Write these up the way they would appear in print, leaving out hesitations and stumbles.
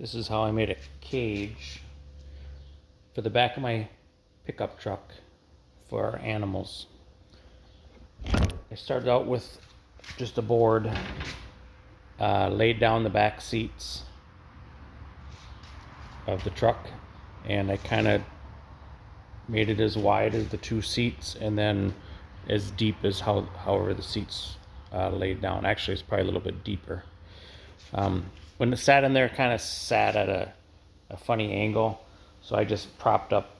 This is how I made a cage for the back of my pickup truck for our animals. I started out with just a board, laid down the back seats of the truck, and I kind of made it as wide as the two seats and then as deep as however the seats laid down. Actually, it's probably a little bit deeper. When it sat in there, it kind of sat at a funny angle, so I just propped up,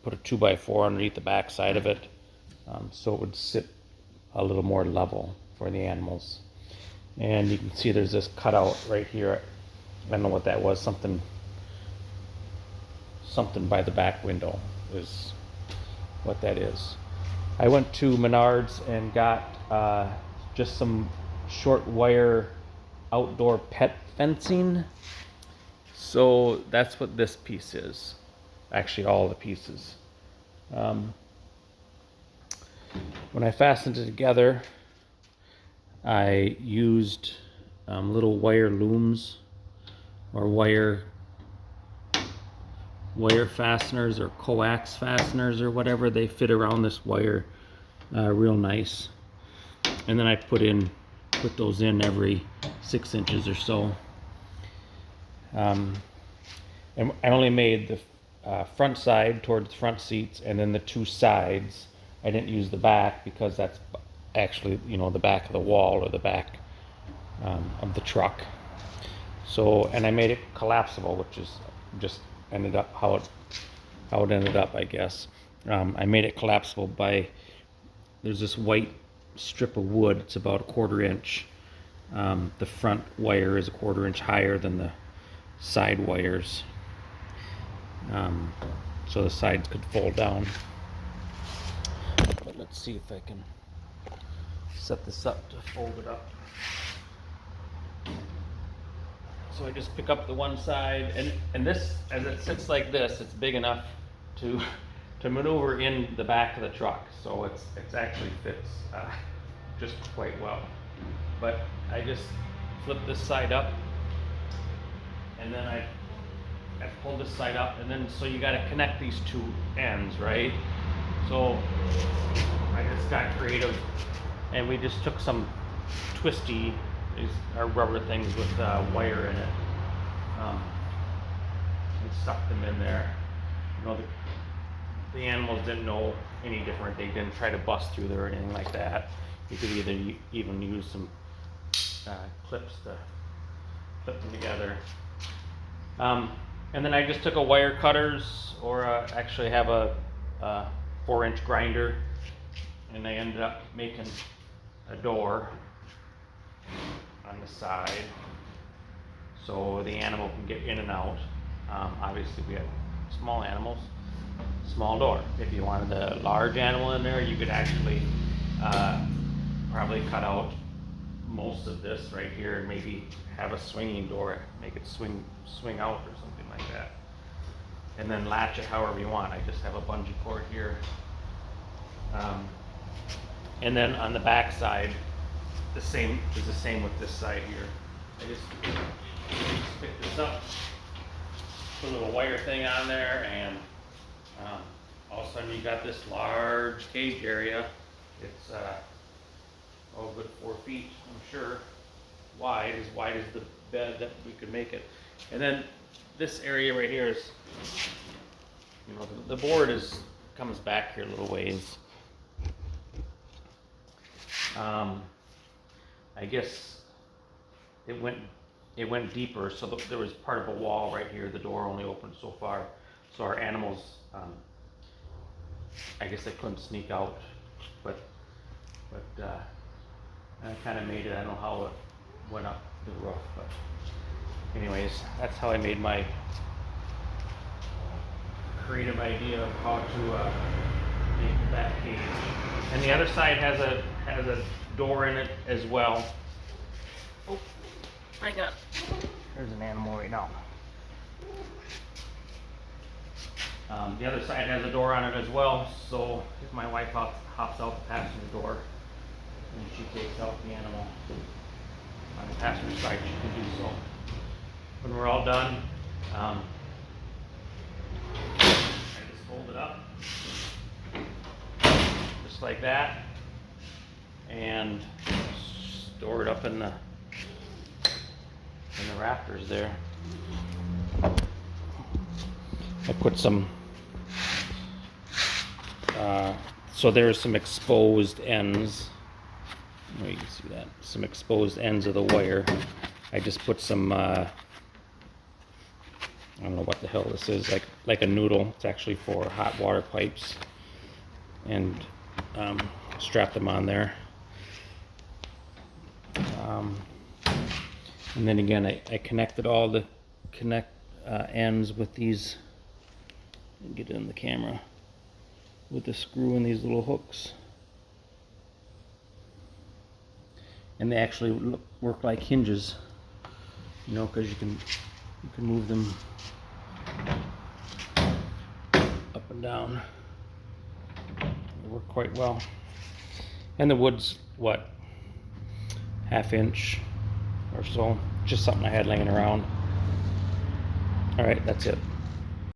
put a 2x4 underneath the back side of it, so it would sit a little more level for the animals. And you can see there's this cutout right here. I don't know what that was. Something by the back window is what that is. I went to Menards and got just some short wire outdoor pet fencing. So that's what this piece is. Actually, all the pieces. When I fastened it together, I used little wire looms or wire fasteners or coax fasteners or whatever. They fit around this wire real nice. And then I put those in every 6 inches or so. And I only made the front side towards the front seats, and then the two sides. I didn't use the back because that's actually, the back of the wall or the back of the truck. So, and I made it collapsible, which is just ended up how it ended up, I guess. I made it collapsible there's this white strip of wood. It's about 1/4 inch. The front wire is 1/4 inch higher than the side wires, so the sides could fold down. But let's see if I can set this up to fold it up. So I just pick up the one side, and this, as it sits like this, it's big enough to maneuver in the back of the truck. So it's actually fits just quite well. But I just flip this side up, and then I pull this side up, and then so you got to connect these two ends, right? So I just got creative, and we just took some twisty, these are rubber things with wire in it, and stuck them in there. The animals didn't know any different. They didn't try to bust through there or anything like that. You could either even use some clips to clip them together. And then I just took a wire cutters, or actually have a 4-inch grinder, and I ended up making a door on the side so the animal can get in and out. Obviously we have small animals, small door. If you wanted a large animal in there, you could actually probably cut out most of this right here and maybe have a swinging door, make it swing out or something like that, and then latch it however you want. I just have a bungee cord here, and then on the back side, the same with this side here. I just pick this up, put a little wire thing on there, and all of a sudden you got this large cage area. It's good 4 feet, I'm sure, wide as the bed that we could make it. And then this area right here is, the board comes back here a little ways. I guess it went deeper, so there was part of a wall right here. The door only opened so far, so our animals, I guess they couldn't sneak out, but I kind of made it. I don't know how it went up the roof, but anyways, that's how I made my creative idea of how to make that cage. And the other side has a door in it as well. Oh, there's an animal right now. The other side has a door on it as well, so if my wife hops out the passenger door and she takes out the animal on the passenger side, she can do so. when we're all done, I just fold it up just like that and store it up in the rafters there. I put some so there's some exposed ends. Oh, you can see that, some exposed ends of the wire. I just put some I don't know what the hell this is, like a noodle. It's actually for hot water pipes, and strap them on there. And then again, I connected all the ends with these. Get it in the camera with the screw and these little hooks, and they actually work like hinges, you know, because you can move them up and down. They work quite well. And the wood's what, ½ inch or so, just something I had laying around. All right, that's it.